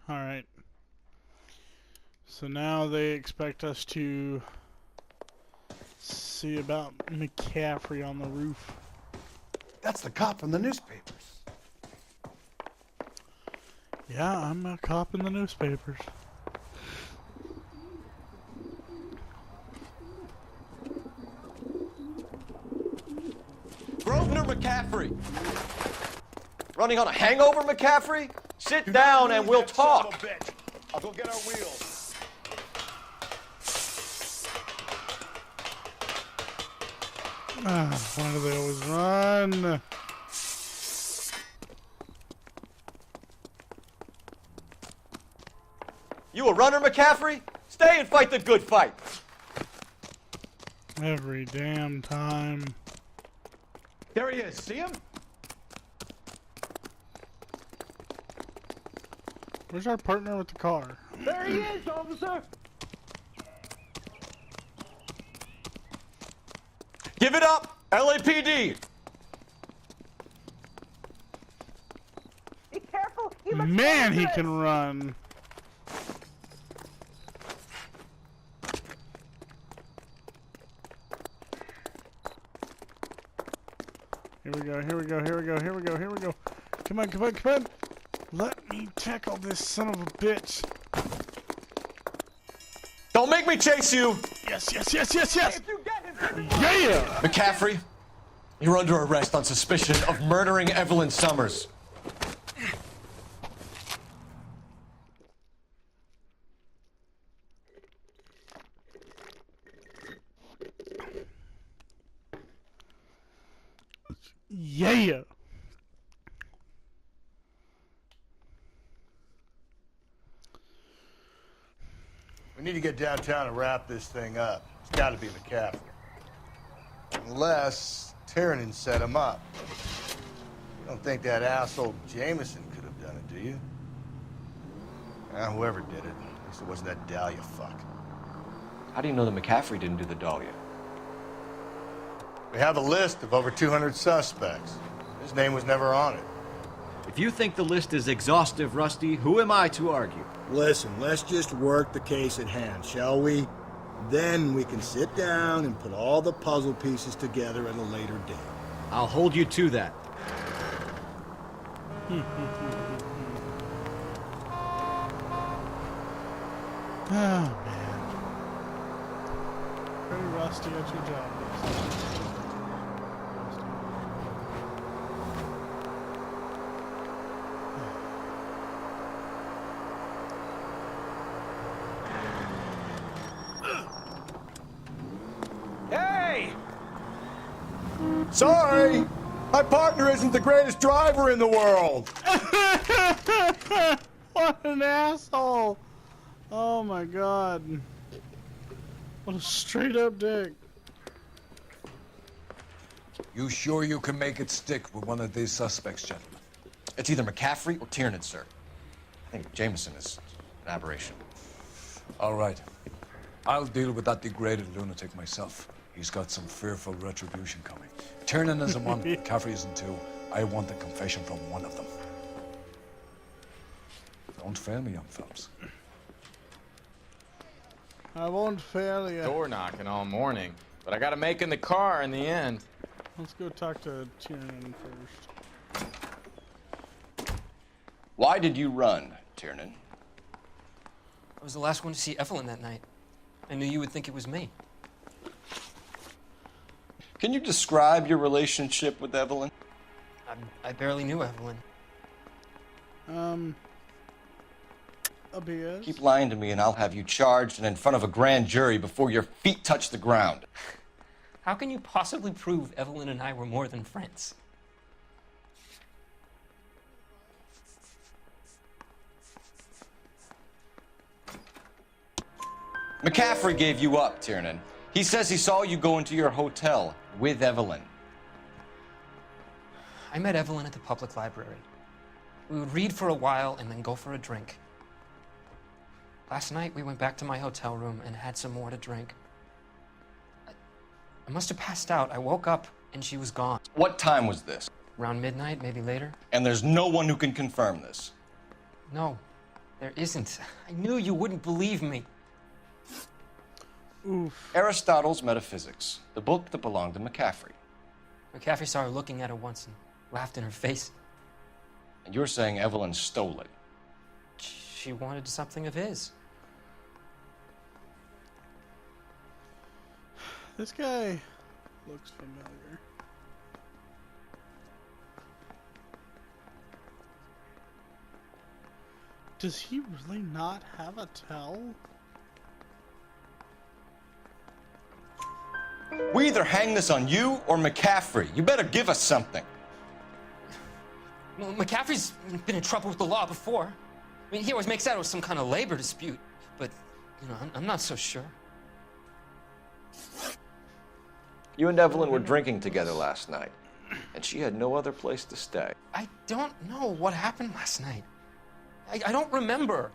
Alright. So now they expect us to see about McCaffrey on the roof. That's the cop from the newspapers. Yeah, I'm a cop in the newspapers. Grosvenor McCaffrey. Running on a hangover, McCaffrey? Sit down and we'll talk. I'll go get our wheels. Why do they always run? You a runner, McCaffrey? Stay and fight the good fight. Every damn time. There he is. See him? Where's our partner with the car? There he is, officer. Give it up, LAPD. Be careful. You must Man, he follow can run. Here we go, here we go, here we go, here we go, here we go. Come on, come on, come on. Let me tackle this son of a bitch. Don't make me chase you. Yes, yes, yes, yes, yes. If you get him, Yeah! McCaffrey, you're under arrest on suspicion of murdering Evelyn Summers. Yeah! We need to get downtown and wrap this thing up. It's got to be McCaffrey. Unless Tiernan set him up. You don't think that asshole Jameson could have done it, do you? Whoever did it. At least it wasn't that Dahlia fuck. How do you know that McCaffrey didn't do the Dahlia? We have a list of over 200 suspects. His name was never on it. If you think the list is exhaustive, Rusty, who am I to argue? Listen, let's just work the case at hand, shall we? Then we can sit down and put all the puzzle pieces together at a later date. I'll hold you to that. Oh, man. Very rusty at your job. Hey! Sorry! My partner isn't the greatest driver in the world! What an asshole! Oh my god. What a straight up dick. You sure you can make it stick with one of these suspects, gentlemen? It's either McCaffrey or Tiernan, sir. I think Jameson is an aberration. All right. I'll deal with that degraded lunatic myself. He's got some fearful retribution coming. Tiernan isn't one, McCaffrey isn't two. I want a confession from one of them. Don't fail me, young fellas. I won't fail you. Door knocking all morning, but I got to make in the car in the end. Let's go talk to Tiernan first. Why did you run, Tiernan? I was the last one to see Evelyn that night. I knew you would think it was me. Can you describe your relationship with Evelyn? I barely knew Evelyn. A BS. Keep lying to me and I'll have you charged and in front of a grand jury before your feet touch the ground. How can you possibly prove Evelyn and I were more than friends? McCaffrey gave you up, Tiernan. He says he saw you go into your hotel with Evelyn. I met Evelyn at the public library. We would read for a while and then go for a drink. Last night, we went back to my hotel room and had some more to drink. I must have passed out. I woke up and she was gone. What time was this? Around midnight, maybe later? And there's no one who can confirm this. No. There isn't. I knew you wouldn't believe me. Oof. Aristotle's Metaphysics, the book that belonged to McCaffrey. McCaffrey saw her looking at her once and laughed in her face. And you're saying Evelyn stole it. She wanted something of his. This guy looks familiar. Does he really not have a towel? We either hang this on you or McCaffrey. You better give us something. Well, McCaffrey's been in trouble with the law before. I mean, he always makes out it was some kind of labor dispute, but, you know, I'm not so sure. You and Evelyn were drinking together last night, and she had no other place to stay. I don't know what happened last night. I don't remember.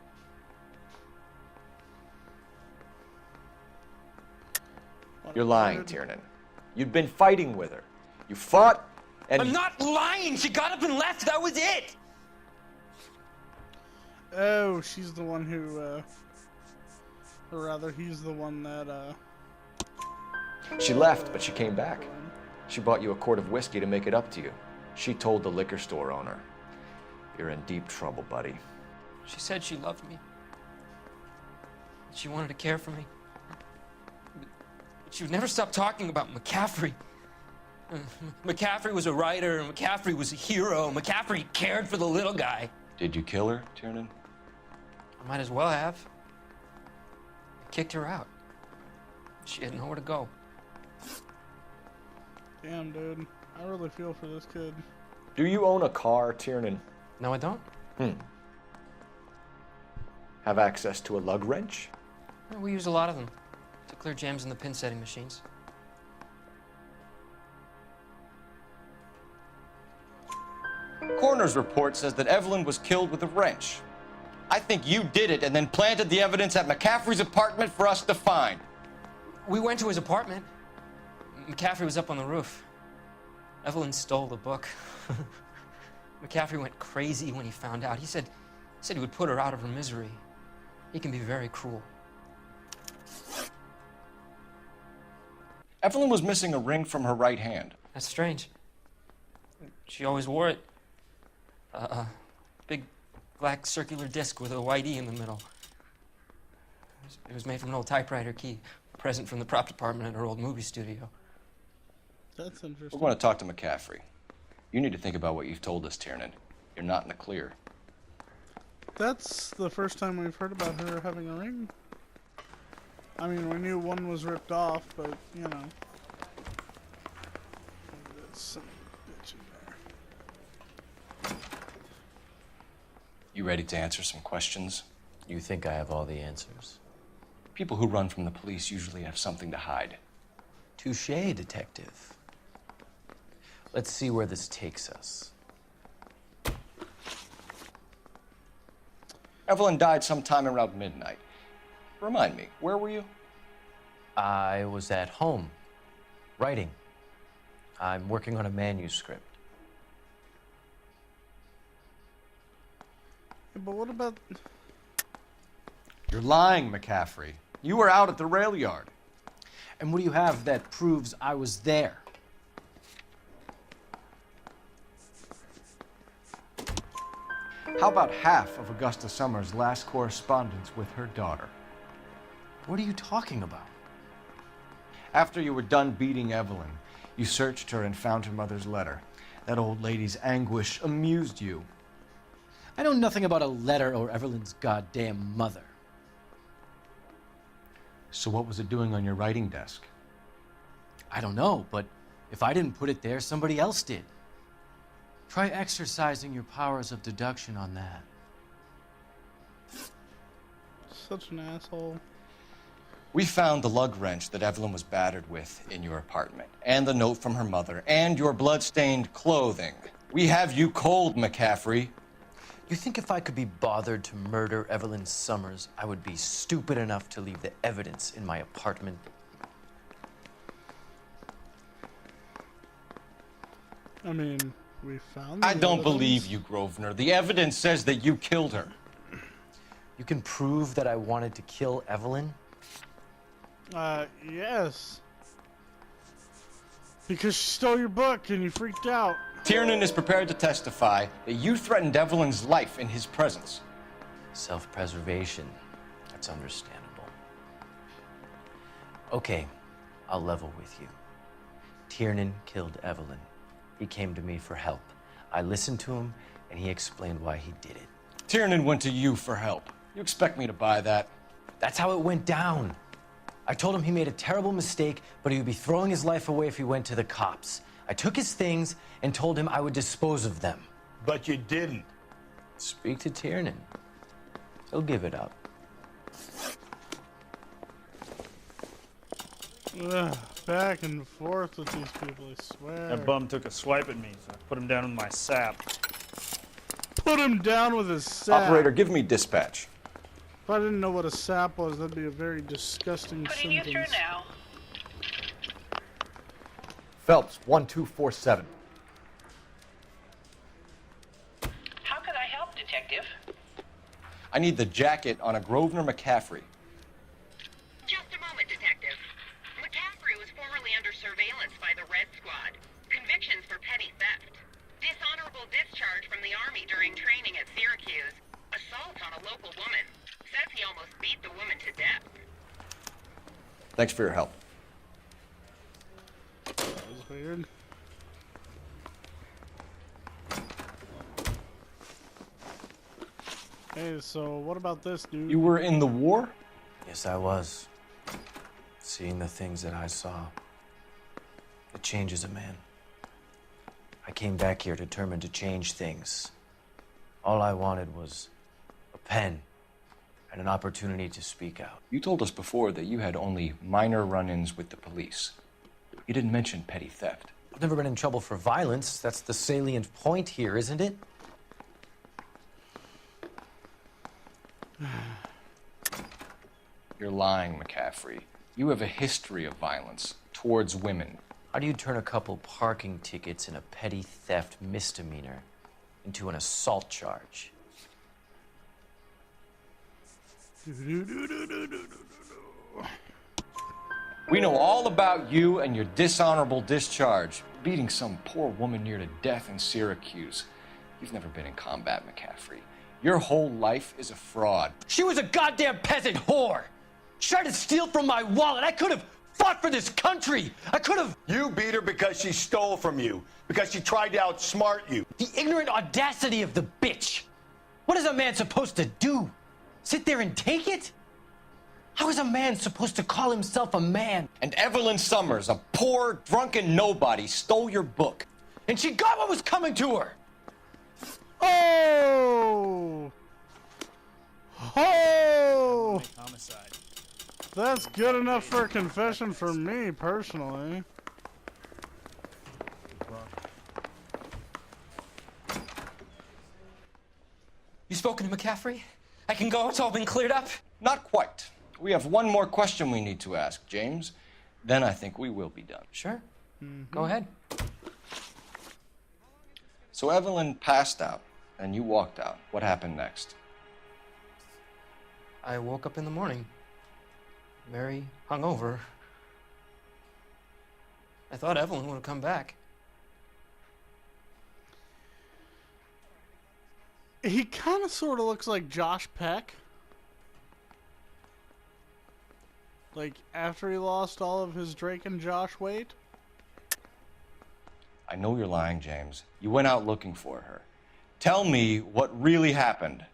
You're lying, Tiernan. You'd been fighting with her. You fought, and... I'm not lying! She got up and left, that was it! Oh, she's the one who, or rather, he's the one that, She left, but she came back. She bought you a quart of whiskey to make it up to you. She told the liquor store owner. You're in deep trouble, buddy. She said she loved me. She wanted to care for me. But she would never stop talking about McCaffrey. McCaffrey was a writer, and McCaffrey was a hero. McCaffrey cared for the little guy. Did you kill her, Tiernan? I might as well have. I kicked her out. She had nowhere to go. damn, dude. I really feel for this kid. Do you own a car, Tiernan? No, I don't. Have access to a lug wrench? Well, we use a lot of them to clear jams in the pin setting machines. Coroner's report says that Evelyn was killed with a wrench. I think you did it and then planted the evidence at McCaffrey's apartment for us to find. We went to his apartment. McCaffrey was up on the roof. Evelyn stole the book. McCaffrey went crazy when he found out. He said he would put her out of her misery. He can be very cruel. Evelyn was missing a ring from her right hand. That's strange. She always wore it. Big black circular disc with a white E in the middle. It was made from an old typewriter key, a present from the prop department at her old movie studio. That's interesting. We're going to talk to McCaffrey. You need to think about what you've told us, Tiernan. You're not in the clear. That's the first time we've heard about her having a ring. I mean, we knew one was ripped off, but, you know. There's some bitch in there. You ready to answer some questions? You think I have all the answers? People who run from the police usually have something to hide. Touché, detective. Let's see where this takes us. Evelyn died sometime around midnight. Remind me, where were you? I was at home, writing. I'm working on a manuscript. Yeah, but what about... You're lying, McCaffrey. You were out at the rail yard. And what do you have that proves I was there? How about half of Augusta Summers' last correspondence with her daughter? What are you talking about? After you were done beating Evelyn, you searched her and found her mother's letter. That old lady's anguish amused you. I know nothing about a letter or Evelyn's goddamn mother. So what was it doing on your writing desk? I don't know, but if I didn't put it there, somebody else did. Try exercising your powers of deduction on that. Such an asshole. We found the lug wrench that Evelyn was battered with in your apartment, and the note from her mother, and your blood-stained clothing. We have you cold, McCaffrey. You think if I could be bothered to murder Evelyn Summers, I would be stupid enough to leave the evidence in my apartment? I mean, we found the I don't evidence. believe you, Grosvenor. The evidence says that you killed her. You can prove that I wanted to kill Evelyn? Yes. Because she stole your book and you freaked out. Tiernan is prepared to testify that you threatened Evelyn's life in his presence. Self-preservation. That's understandable. Okay, I'll level with you. Tiernan killed Evelyn. He came to me for help. I listened to him, and he explained why he did it. Tiernan went to you for help. You expect me to buy that? That's how it went down. I told him he made a terrible mistake, but he would be throwing his life away if he went to the cops. I took his things and told him I would dispose of them. But you didn't. Speak to Tiernan. He'll give it up. Ugh, back and forth with these people, I swear. That bum took a swipe at me, so I put him down with my sap. Put him down with his sap. Operator, give me dispatch. If I didn't know what a sap was, that'd be a very disgusting Putting you sentence. through now. Phelps, 1247. How can I help, Detective? I need the jacket on a Grosvenor McCaffrey. Just a moment, Detective. McCaffrey was formerly under surveillance by the Red Squad. Convictions for petty theft. Dishonorable discharge from the Army during training at Syracuse. Assault on a local woman. Says he almost beat the woman to death. Thanks for your help. That was weird. Hey, so what about this, dude? You were in the war? Yes, I was. Seeing the things that I saw. It changes a man. I came back here determined to change things. All I wanted was a pen and an opportunity to speak out. You told us before that you had only minor run-ins with the police. You didn't mention petty theft. I've never been in trouble for violence. That's the salient point here, isn't it? You're lying, McCaffrey. You have a history of violence towards women. How do you turn a couple parking tickets and a petty theft misdemeanor into an assault charge? We know all about you and your dishonorable discharge, beating some poor woman near to death in Syracuse. You've never been in combat, McCaffrey. Your whole life is a fraud. She was a goddamn peasant whore! She tried to steal from my wallet. I could have fought for this country. I could have... You beat her because she stole from you, because she tried to outsmart you. The ignorant audacity of the bitch. What is a man supposed to do? Sit there and take it? How is a man supposed to call himself a man? And Evelyn Summers, a poor, drunken nobody, stole your book. And she got what was coming to her. Oh! Oh! Homicide. That's good enough for a confession for me, personally. You spoken to McCaffrey? I can go? It's all been cleared up? Not quite. We have one more question we need to ask, James. Then I think we will be done. Sure. Go ahead. So Evelyn passed out, and you walked out. What happened next? I woke up in the morning, very hungover. I thought Evelyn would have come back. He kind of sort of looks like Josh Peck. Like, after he lost all of his Drake and Josh weight. I know you're lying, James. You went out looking for her. Tell me what really happened.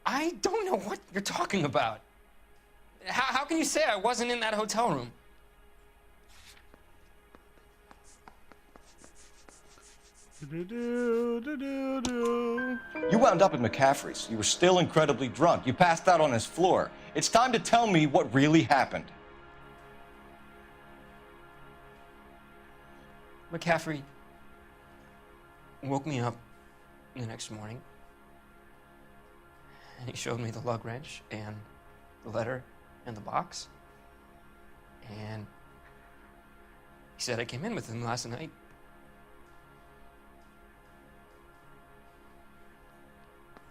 I don't know what you're talking about. How can you say I wasn't in that hotel room? You wound up at McCaffrey's. You were still incredibly drunk. You passed out on his floor. It's time to tell me what really happened. McCaffrey woke me up the next morning, and he showed me the lug wrench and the letter and the box. And he said I came in with him last night.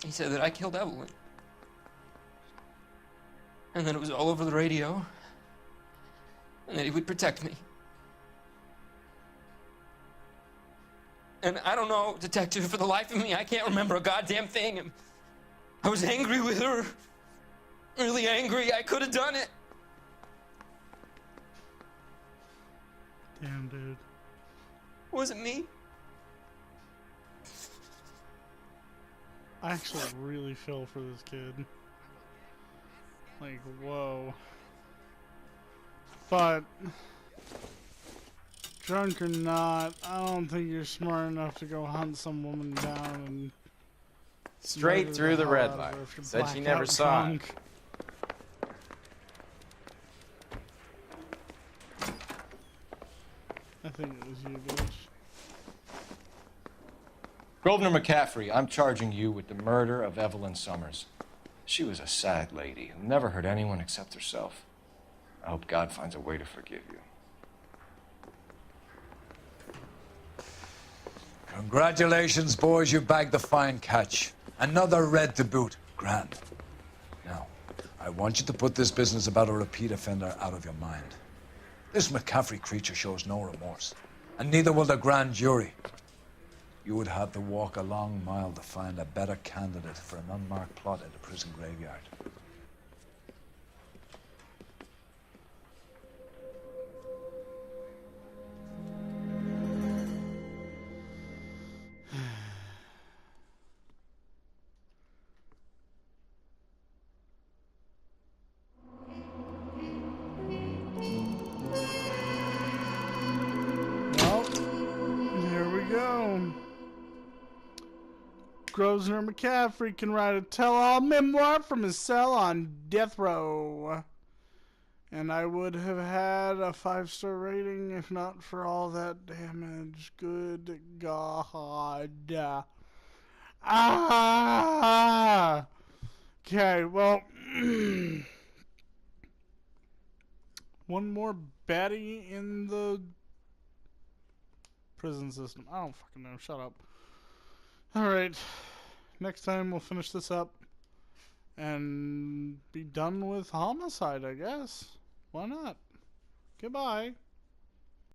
He said that I killed Evelyn. and that it was all over the radio, and that he would protect me. And I don't know, Detective, for the life of me, I can't remember a goddamn thing. I was angry with her. Really angry. I could have done it. Damn, dude. Was it me? I actually really feel for this kid. Like, whoa. But, drunk or not, I don't think you're smart enough to go hunt some woman down and Straight through the red light. Said she never saw it. I think it was you, bitch. Grosvenor McCaffrey, I'm charging you with the murder of Evelyn Summers. She was a sad lady who never hurt anyone except herself. I hope God finds a way to forgive you. Congratulations, boys. You bagged the fine catch. Another red to boot. Grand. Now, I want you to put this business about a repeat offender out of your mind. This McCaffrey creature shows no remorse, and neither will the grand jury. You would have to walk a long mile to find a better candidate for an unmarked plot in the prison graveyard. Grosvenor McCaffrey can write a tell-all memoir from his cell on death row. And I would have had a 5-star rating if not for all that damage. Good God. Ah! Okay, well... one more baddie in the prison system. I don't fucking know. Shut up. Alright. Next time we'll finish this up and be done with homicide, I guess. Why not? Goodbye.